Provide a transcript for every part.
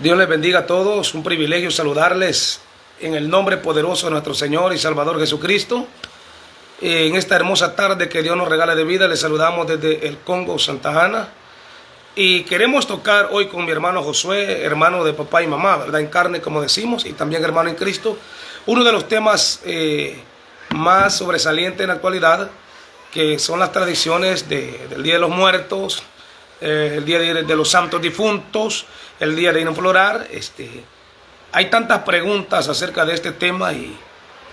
Dios les bendiga a todos, un privilegio saludarles en el nombre poderoso de nuestro Señor y Salvador Jesucristo. En esta hermosa tarde que Dios nos regala de vida, les saludamos desde el Congo, Santa Ana. Y queremos tocar hoy con mi hermano Josué, hermano de papá y mamá, ¿verdad? En carne, como decimos, y también hermano en Cristo. Uno de los temas más sobresalientes en la actualidad, que son las tradiciones del Día de los Muertos, el Día de los Santos Difuntos, el Día de Inflorar. Hay tantas preguntas acerca de este tema y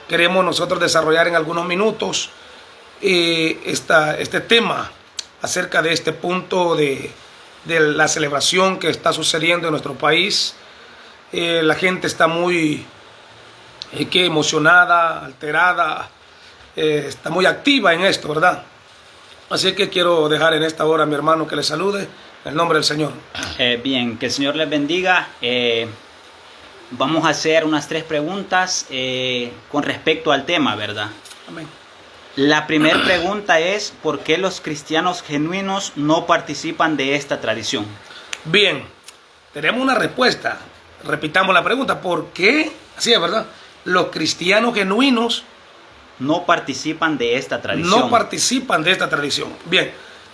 queremos nosotros desarrollar en algunos minutos este tema acerca de este punto de la celebración que está sucediendo en nuestro país. La gente está muy emocionada, alterada, está muy activa en esto, ¿verdad? Así que quiero dejar en esta hora a mi hermano que le salude en el nombre del Señor. Bien, que el Señor les bendiga. Vamos a hacer unas 3 preguntas con respecto al tema, ¿verdad? Amén. La primera pregunta es: ¿por qué los cristianos genuinos no participan de esta tradición? Bien, tenemos una respuesta. Repitamos la pregunta: ¿por qué? Así es, ¿verdad? Los cristianos genuinos no participan de esta tradición. No participan de esta tradición. Bien,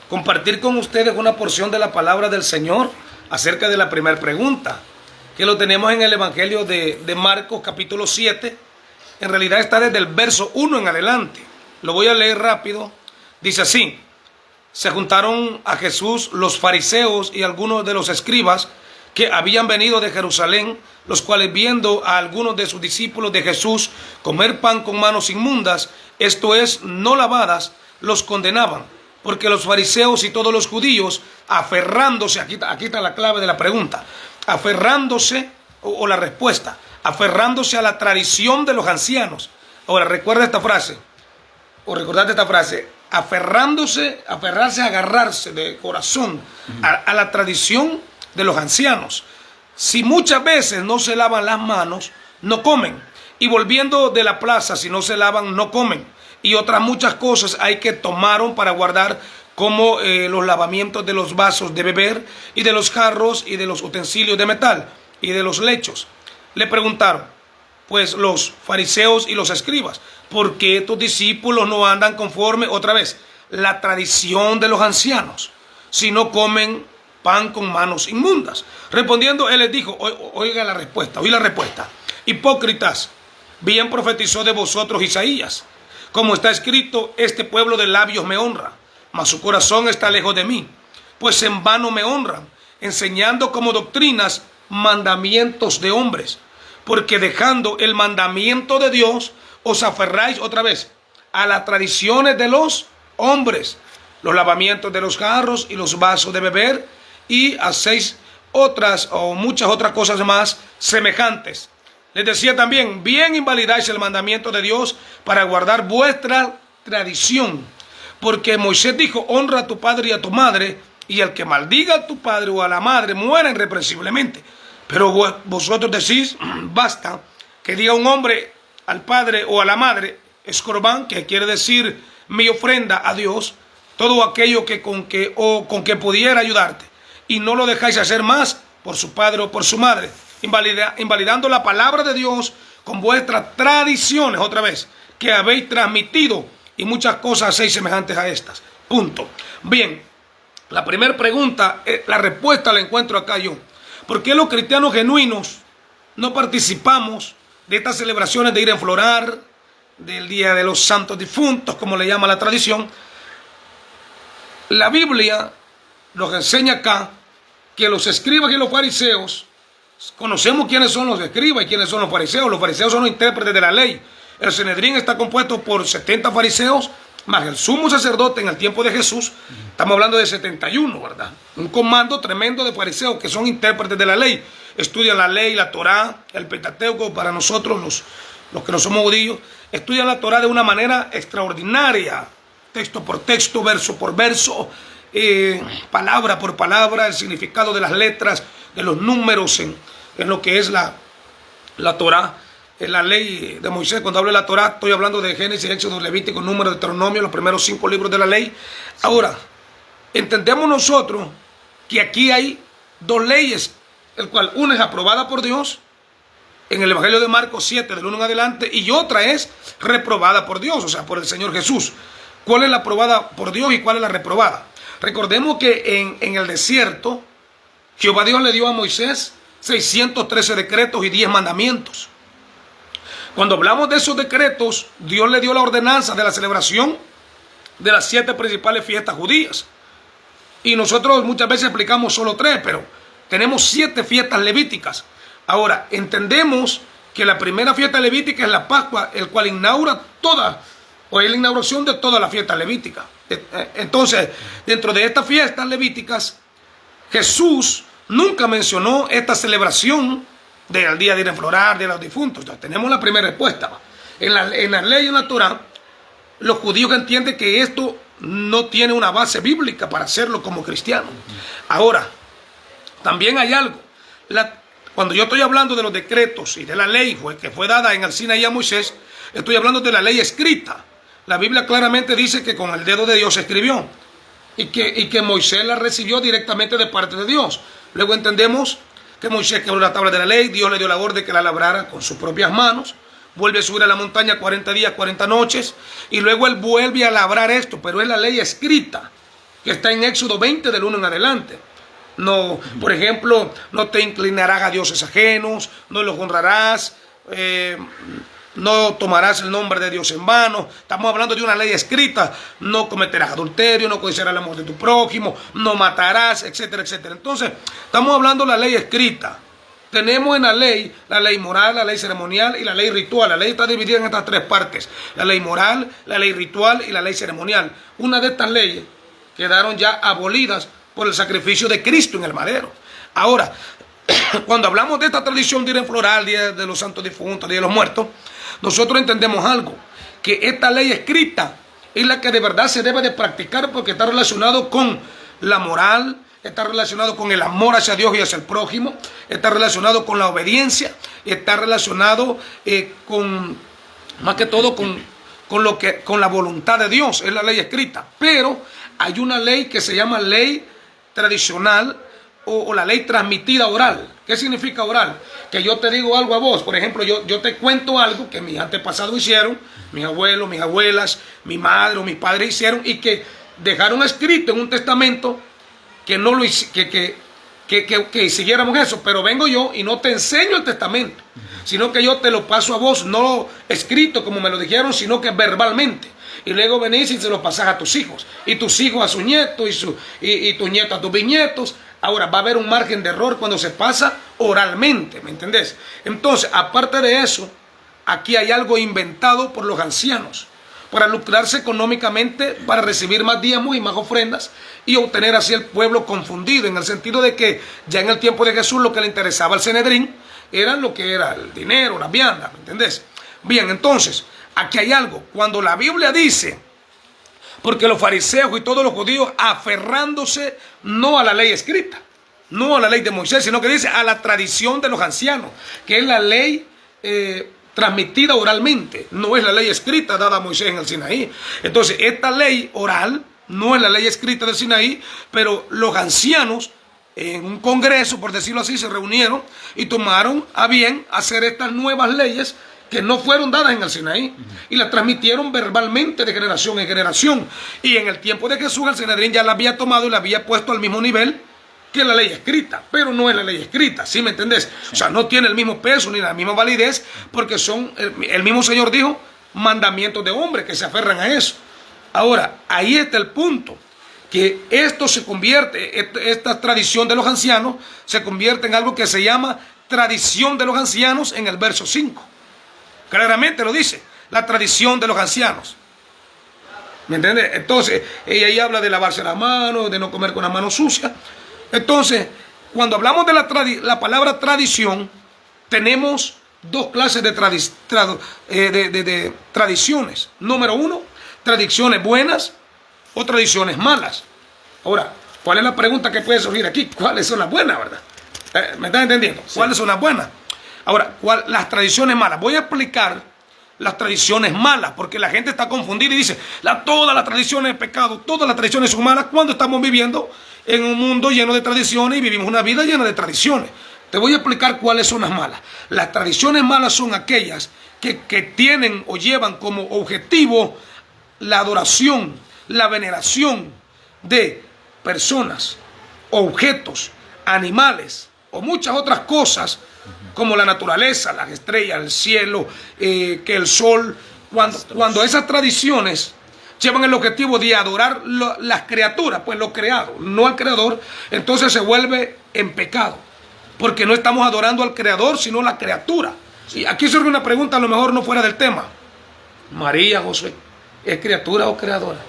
compartir con ustedes una porción de la palabra del Señor acerca de la primera pregunta, que lo tenemos en el Evangelio de Marcos capítulo 7. En realidad está desde el verso 1 en adelante. Lo voy a leer rápido. Dice así: se juntaron a Jesús los fariseos y algunos de los escribas que habían venido de Jerusalén, los cuales, viendo a algunos de sus discípulos de Jesús comer pan con manos inmundas, esto es, no lavadas, los condenaban, porque los fariseos y todos los judíos, aferrándose, aquí está la clave de la pregunta, aferrándose, o la respuesta, aferrándose a la tradición de los ancianos. Ahora, recuerda esta frase, o recordate esta frase: aferrándose, agarrarse de corazón a la tradición de los ancianos. Si muchas veces no se lavan las manos, no comen. Y volviendo de la plaza, si no se lavan, no comen. Y otras muchas cosas hay que tomaron para guardar, como los lavamientos de los vasos de beber y de los jarros y de los utensilios de metal y de los lechos. Le preguntaron, pues, los fariseos y los escribas: ¿por qué tus discípulos no andan conforme, otra vez, la tradición de los ancianos, si no comen pan con manos inmundas? Respondiendo, él les dijo, oiga la respuesta, oí la respuesta: hipócritas, bien profetizó de vosotros Isaías, como está escrito: este pueblo de labios me honra, mas su corazón está lejos de mí, pues en vano me honran, enseñando como doctrinas mandamientos de hombres, porque dejando el mandamiento de Dios, os aferráis, otra vez, a las tradiciones de los hombres, los lavamientos de los jarros y los vasos de beber, y hacéis otras o muchas otras cosas más semejantes. Les decía también: bien invalidáis el mandamiento de Dios para guardar vuestra tradición, porque Moisés dijo: honra a tu padre y a tu madre, y el que maldiga a tu padre o a la madre muera irreprensiblemente. Pero vosotros decís: basta que diga un hombre al padre o a la madre, escorbán, que quiere decir mi ofrenda a Dios, todo aquello con que pudiera ayudarte, y no lo dejáis hacer más por su padre o por su madre, invalidando la palabra de Dios con vuestras tradiciones, otra vez, que habéis transmitido, y muchas cosas hacéis semejantes a estas. Punto. Bien, la primera pregunta, la respuesta la encuentro acá yo. ¿Por qué los cristianos genuinos no participamos de estas celebraciones de ir a enflorar, del Día de los Santos Difuntos, como le llama la tradición? La Biblia nos enseña acá que los escribas y los fariseos, conocemos quiénes son los escribas y quiénes son los fariseos. Los fariseos son los intérpretes de la ley. El Sanedrín está compuesto por 70 fariseos, más el sumo sacerdote en el tiempo de Jesús. Estamos hablando de 71, ¿verdad? Un comando tremendo de fariseos que son intérpretes de la ley. Estudian la ley, la Torá, el Pentateuco. Para nosotros, los que no somos judíos, estudian la Torá de una manera extraordinaria, texto por texto, verso por verso, palabra por palabra, el significado de las letras, de los números en lo que es la Torá, en la ley de Moisés. Cuando hablo de la Torá, estoy hablando de Génesis, Éxodo, Levítico, Número, Deuteronomio, los primeros 5 libros de la ley. Ahora, entendemos nosotros que aquí hay 2 leyes el cual una es aprobada por Dios, en el Evangelio de Marcos 7, del 1 en adelante, y otra es reprobada por Dios, o sea, por el Señor Jesús. ¿Cuál es la aprobada por Dios y cuál es la reprobada? Recordemos que en el desierto, Jehová Dios le dio a Moisés 613 decretos y 10 mandamientos. Cuando hablamos de esos decretos, Dios le dio la ordenanza de la celebración de las 7 principales fiestas judías. Y nosotros muchas veces explicamos solo 3, pero tenemos 7 fiestas levíticas. Ahora, entendemos que la primera fiesta levítica es la Pascua, el cual inaugura toda, o es la inauguración de toda la fiesta levítica. Entonces, dentro de estas fiestas levíticas, Jesús nunca mencionó esta celebración del día de ir a enflorar, de los difuntos. Entonces, tenemos la primera respuesta. En la ley y en la Torah, los judíos entienden que esto no tiene una base bíblica para hacerlo como cristiano. Ahora, también hay algo. Cuando yo estoy hablando de los decretos y de la ley que fue dada en el Sinaí a Moisés, estoy hablando de la ley escrita. La Biblia claramente dice que con el dedo de Dios se escribió y que Moisés la recibió directamente de parte de Dios. Luego entendemos que Moisés quebró la tabla de la ley, Dios le dio la orden que la labrara con sus propias manos, vuelve a subir a la montaña 40 días, 40 noches, y luego él vuelve a labrar esto, pero es la ley escrita, que está en Éxodo 20 del 1 en adelante. No, por ejemplo, no te inclinarás a dioses ajenos, no los honrarás, no tomarás el nombre de Dios en vano. Estamos hablando de una ley escrita. No cometerás adulterio, no codiciarás el amor de tu prójimo, no matarás, etcétera, etcétera. Entonces, estamos hablando de la ley escrita. Tenemos en la ley moral, la ley ceremonial y la ley ritual. La ley está dividida en estas 3 partes: la ley moral, la ley ritual y la ley ceremonial. Una de estas leyes quedaron ya abolidas por el sacrificio de Cristo en el madero. Ahora, cuando hablamos de esta tradición de ir a enflorar, Día de los Santos Difuntos, Día de los Muertos, nosotros entendemos algo, que esta ley escrita es la que de verdad se debe de practicar, porque está relacionado con la moral, está relacionado con el amor hacia Dios y hacia el prójimo, está relacionado con la obediencia, está relacionado más que todo con la voluntad de Dios. Es la ley escrita. Pero hay una ley que se llama ley tradicional o la ley transmitida oral. ¿Qué significa oral? Que yo te digo algo a vos. Por ejemplo, yo te cuento algo que mis antepasados hicieron, mis abuelos, mis abuelas, mi madre o mis padres hicieron, y que dejaron escrito en un testamento que no lo que siguiéramos eso. Pero vengo yo y no te enseño el testamento, sino que yo te lo paso a vos, no escrito como me lo dijeron, sino que verbalmente. Y luego venís y se lo pasás a tus hijos, y tus hijos a sus nietos, y tus nietos a tus bisnietos. Ahora, va a haber un margen de error cuando se pasa oralmente, ¿me entendés? Entonces, aparte de eso, aquí hay algo inventado por los ancianos para lucrarse económicamente, para recibir más diezmos y más ofrendas, y obtener así el pueblo confundido, en el sentido de que ya en el tiempo de Jesús lo que le interesaba al Sanedrín era lo que era el dinero, la vianda, ¿me entendés? Bien, entonces, aquí hay algo. Cuando la Biblia dice, porque los fariseos y todos los judíos aferrándose no a la ley escrita, no a la ley de Moisés, sino que dice a la tradición de los ancianos, que es la ley transmitida oralmente, no es la ley escrita dada a Moisés en el Sinaí. Entonces, esta ley oral no es la ley escrita del Sinaí, pero los ancianos en un congreso, por decirlo así, se reunieron y tomaron a bien hacer estas nuevas leyes que no fueron dadas en el Sinaí, y las transmitieron verbalmente de generación en generación. Y en el tiempo de Jesús, el Sanedrín ya la había tomado y la había puesto al mismo nivel que la ley escrita, pero no es la ley escrita, ¿sí me entendés? O sea, no tiene el mismo peso ni la misma validez, porque son, el mismo Señor dijo, mandamientos de hombres que se aferran a eso. Ahora, ahí está el punto, que esto se convierte, esta tradición de los ancianos, se convierte en algo que se llama tradición de los ancianos en el verso 5. Claramente lo dice, la tradición de los ancianos. ¿Me entiendes? Entonces, ella ahí habla de lavarse las manos, de no comer con las manos sucias. Entonces, cuando hablamos de la palabra tradición, tenemos 2 clases de tradiciones. Número 1, tradiciones buenas o tradiciones malas. Ahora, ¿cuál es la pregunta que puede surgir aquí? ¿Cuáles son las buenas, verdad? ¿Me estás entendiendo? Sí. ¿Cuáles son las buenas? Ahora, las tradiciones malas. Voy a explicar las tradiciones malas, porque la gente está confundida y dice, todas las tradiciones es pecado, todas las tradiciones son malas, cuando estamos viviendo en un mundo lleno de tradiciones y vivimos una vida llena de tradiciones. Te voy a explicar cuáles son las malas. Las tradiciones malas son aquellas que tienen o llevan como objetivo la adoración, la veneración de personas, objetos, animales o muchas otras cosas como la naturaleza, las estrellas, el cielo, que el sol. Cuando esas tradiciones llevan el objetivo de adorar las criaturas, pues lo creado, no al creador, entonces se vuelve en pecado, porque no estamos adorando al creador, sino a la criatura. Y aquí surge una pregunta, a lo mejor no fuera del tema. María José, ¿es criatura o creadora?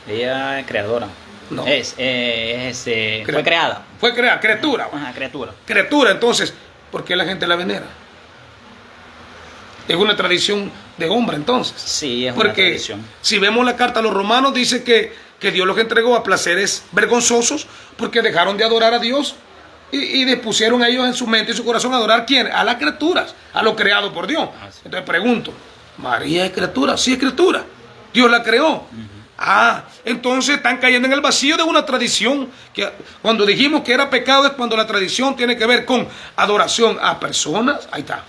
Ella es creadora. No. Fue creada. Fue creada, criatura. Ajá, criatura. Criatura, entonces, ¿por qué la gente la venera? Es una tradición de hombre, entonces. Sí, es porque una tradición. Si vemos la carta a los romanos, dice que Dios los entregó a placeres vergonzosos porque dejaron de adorar a Dios y dispusieron a ellos en su mente y su corazón a adorar, ¿quién? A las criaturas, a lo creado por Dios. Entonces pregunto, ¿María es criatura? Sí es criatura. Dios la creó. Entonces están cayendo en el vacío de una tradición que cuando dijimos que era pecado es cuando la tradición tiene que ver con adoración a personas, ahí está,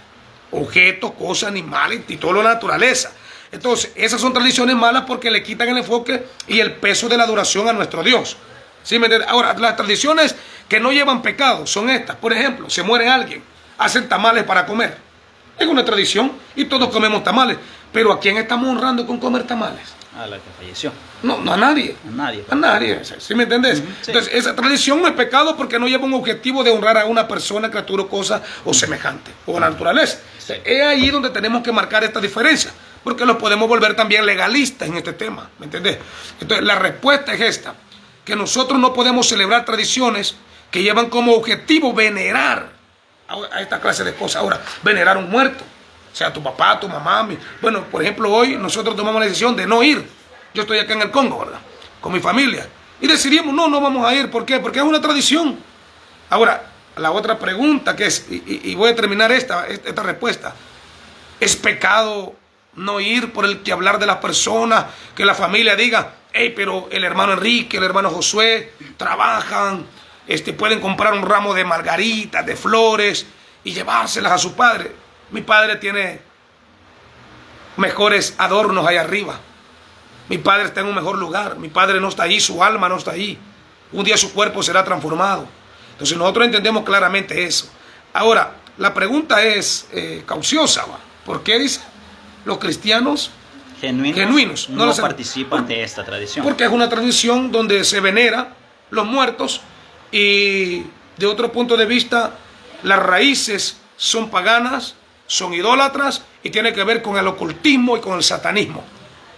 objetos, cosas, animales y toda la naturaleza. Entonces esas son tradiciones malas porque le quitan el enfoque y el peso de la adoración a nuestro Dios. ¿Sí me entiendes? Ahora, las tradiciones que no llevan pecado son estas. Por ejemplo, se muere alguien, hacen tamales para comer. Es una tradición y todos comemos tamales. Pero ¿a quién estamos honrando con comer tamales? A la que falleció. No a nadie. A nadie. A nadie. ¿Sí me entendés? Sí. Entonces, esa tradición no es pecado porque no lleva un objetivo de honrar a una persona, criatura, cosa o semejante, o a la naturaleza. Sí. Es ahí donde tenemos que marcar esta diferencia, porque los podemos volver también legalistas en este tema. ¿Me entendés? Entonces, la respuesta es esta, que nosotros no podemos celebrar tradiciones que llevan como objetivo venerar a esta clase de cosas. Ahora, venerar a un muerto, o sea, tu papá, tu mamá. Bueno, por ejemplo, hoy nosotros tomamos la decisión de no ir. Yo estoy acá en el Congo, ¿verdad? Con mi familia. Y decidimos, no vamos a ir. ¿Por qué? Porque es una tradición. Ahora, la otra pregunta que es, y voy a terminar esta respuesta. ¿Es pecado no ir por el que hablar de las personas? Que la familia diga, hey, pero el hermano Enrique, el hermano Josué, trabajan, pueden comprar un ramo de margaritas, de flores, y llevárselas a su padre. Mi padre tiene mejores adornos allá arriba. Mi padre está en un mejor lugar. Mi padre no está ahí, su alma no está ahí. Un día su cuerpo será transformado. Entonces nosotros entendemos claramente eso. Ahora, la pregunta es cauciosa. ¿Por qué dice los cristianos genuinos no participan de esta tradición? Porque es una tradición donde se venera los muertos y de otro punto de vista las raíces son paganas, son idólatras y tiene que ver con el ocultismo y con el satanismo.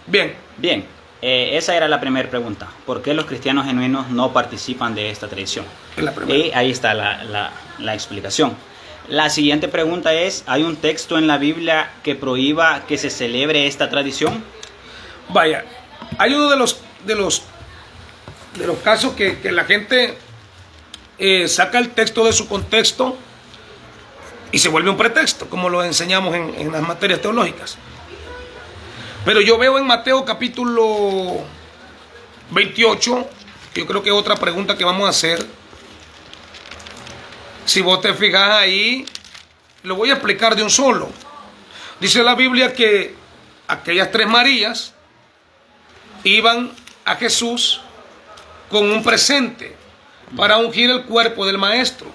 Bien, esa era la primera pregunta. ¿Por qué los cristianos genuinos no participan de esta tradición? Es la primera. Y ahí está la explicación. La siguiente pregunta es, ¿hay un texto en la Biblia que prohíba que se celebre esta tradición? Vaya, hay uno de los casos que la gente saca el texto de su contexto y se vuelve un pretexto, como lo enseñamos en las materias teológicas. Pero yo veo en Mateo capítulo 28, yo creo que es otra pregunta que vamos a hacer. Si vos te fijas ahí, lo voy a explicar de un solo. Dice la Biblia que aquellas tres Marías iban a Jesús con un presente para ungir el cuerpo del maestro.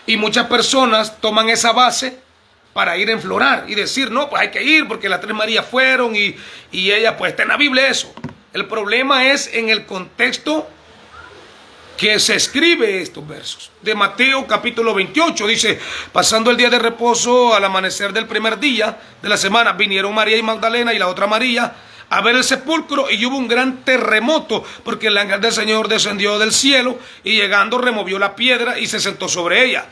Y muchas personas toman esa base para ir a enflorar y decir, no, pues hay que ir porque las tres Marías fueron y ella, pues está en la Biblia eso. El problema es en el contexto que se escribe estos versos. De Mateo capítulo 28 dice, pasando el día de reposo al amanecer del primer día de la semana, vinieron María y Magdalena y la otra María a ver el sepulcro y hubo un gran terremoto porque el ángel del Señor descendió del cielo y llegando removió la piedra y se sentó sobre ella.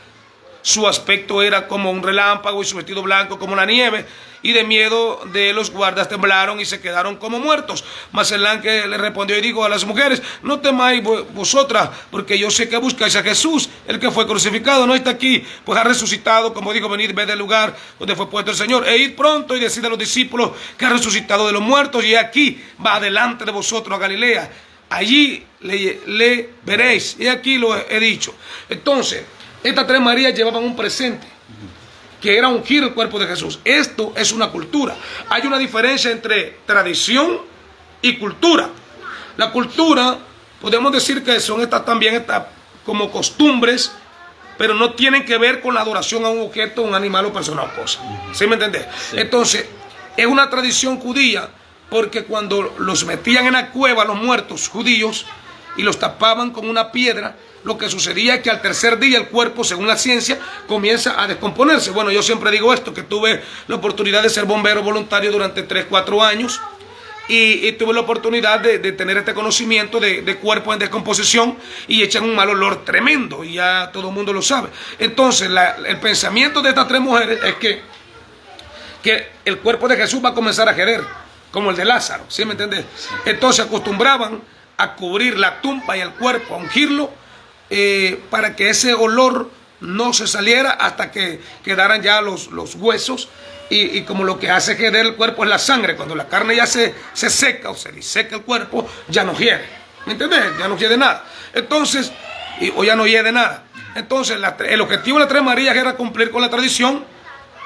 Su aspecto era como un relámpago y su vestido blanco como la nieve, y de miedo de los guardas temblaron y se quedaron como muertos. Mas el ángel le respondió y dijo a las mujeres, no temáis vosotras, porque yo sé que buscáis a Jesús, el que fue crucificado, no está aquí, pues ha resucitado, como dijo, venid, ved el lugar donde fue puesto el Señor, e id pronto y decid a los discípulos que ha resucitado de los muertos, y aquí va adelante de vosotros a Galilea, allí le veréis, y aquí lo he dicho. Entonces, Estas tres Marías llevaban un presente, que era ungir el cuerpo de Jesús. Esto es una cultura. Hay una diferencia entre tradición y cultura. La cultura, podemos decir que son también como costumbres, pero no tienen que ver con la adoración a un objeto, un animal o persona o cosa. ¿Sí me entendés? Sí. Entonces, es una tradición judía, porque cuando los metían en la cueva, los muertos judíos, y los tapaban con una piedra, lo que sucedía es que al tercer día el cuerpo, según la ciencia, comienza a descomponerse. Bueno, yo siempre digo esto, que tuve la oportunidad de ser bombero voluntario durante 3, 4 años, y tuve la oportunidad de tener este conocimiento de cuerpos en descomposición, y echan un mal olor tremendo, y ya todo el mundo lo sabe. Entonces, el pensamiento de estas tres mujeres es que el cuerpo de Jesús va a comenzar a querer, como el de Lázaro, ¿sí me entiendes? Sí. Entonces acostumbraban a cubrir la tumba y el cuerpo, a ungirlo, para que ese olor no se saliera hasta que quedaran ya los huesos, y como lo que hace quedar el cuerpo es la sangre. Cuando la carne ya se seca o se diseca el cuerpo, ya no hiede, ¿me entiendes? Ya no hiede nada. Entonces, o ya no hiede nada. Entonces, el objetivo de las tres Marías era cumplir con la tradición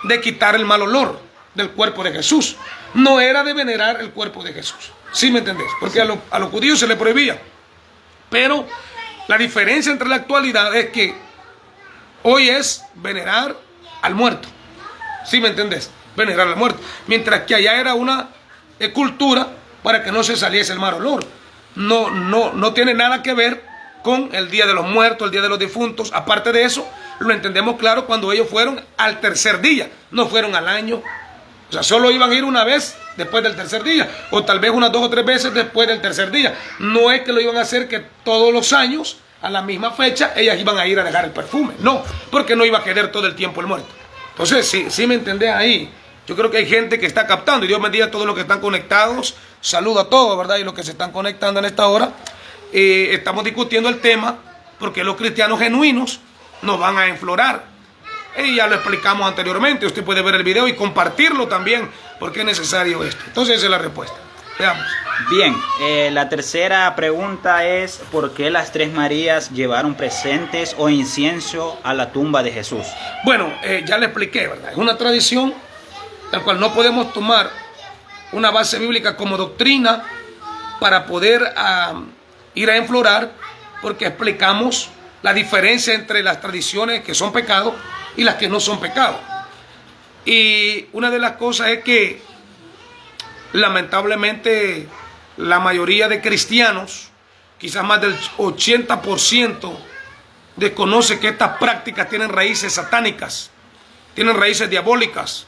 de quitar el mal olor del cuerpo de Jesús. No era de venerar el cuerpo de Jesús. ¿Sí me entendés? Porque sí, a los judíos se les prohibía. Pero la diferencia entre la actualidad es que hoy es venerar al muerto. ¿Sí me entendés? Venerar al muerto. Mientras que allá era una cultura para que no se saliese el mal olor. No tiene nada que ver con el Día de los Muertos, el Día de los Difuntos. Aparte de eso, lo entendemos claro cuando ellos fueron al tercer día. No fueron al año. O sea, solo iban a ir una vez después del tercer día, o tal vez unas 2 o 3 veces después del tercer día. No es que lo iban a hacer que todos los años, a la misma fecha, ellas iban a ir a dejar el perfume. No, porque no iba a querer todo el tiempo el muerto. Entonces, sí me entendés ahí. Yo creo que hay gente que está captando, y Dios bendiga a todos los que están conectados. Saludo a todos, ¿verdad? Y los que se están conectando en esta hora. Estamos discutiendo el tema porque los cristianos genuinos nos van a enflorar. Y ya lo explicamos anteriormente. Usted puede ver el video y compartirlo también, porque es necesario esto. Entonces esa es la respuesta. Veamos. Bien, la tercera pregunta es: ¿por qué las tres Marías llevaron presentes o incienso a la tumba de Jesús? Bueno, ya le expliqué, ¿verdad? Es una tradición la cual no podemos tomar una base bíblica como doctrina para poder ir a enflorar, porque explicamos la diferencia entre las tradiciones que son pecado y las que no son pecado. Y una de las cosas es que lamentablemente la mayoría de cristianos, quizás más del 80%, desconoce que estas prácticas tienen raíces satánicas, tienen raíces diabólicas,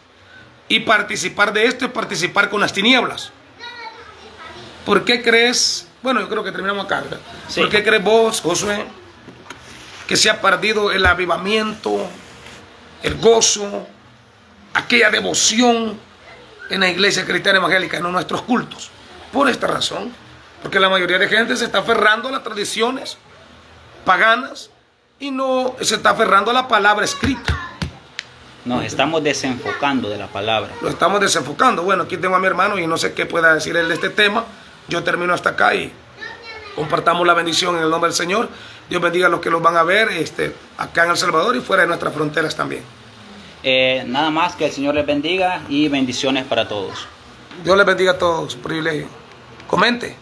y participar de esto es participar con las tinieblas. ¿Por qué crees? Bueno, yo creo que terminamos acá, ¿verdad? Sí. ¿Por qué crees vos, Josué, que se ha perdido el avivamiento, el gozo, aquella devoción en la iglesia cristiana evangélica, en nuestros cultos? Por esta razón, porque la mayoría de gente se está aferrando a las tradiciones paganas y no se está aferrando a la palabra escrita. Nos estamos desenfocando de la palabra. Lo estamos desenfocando. Bueno, aquí tengo a mi hermano y no sé qué pueda decir él de este tema. Yo termino hasta acá y compartamos la bendición en el nombre del Señor. Dios bendiga a los que los van a ver acá en El Salvador y fuera de nuestras fronteras también. Nada más, que el Señor les bendiga y bendiciones para todos. Dios les bendiga a todos, privilegio. Comente.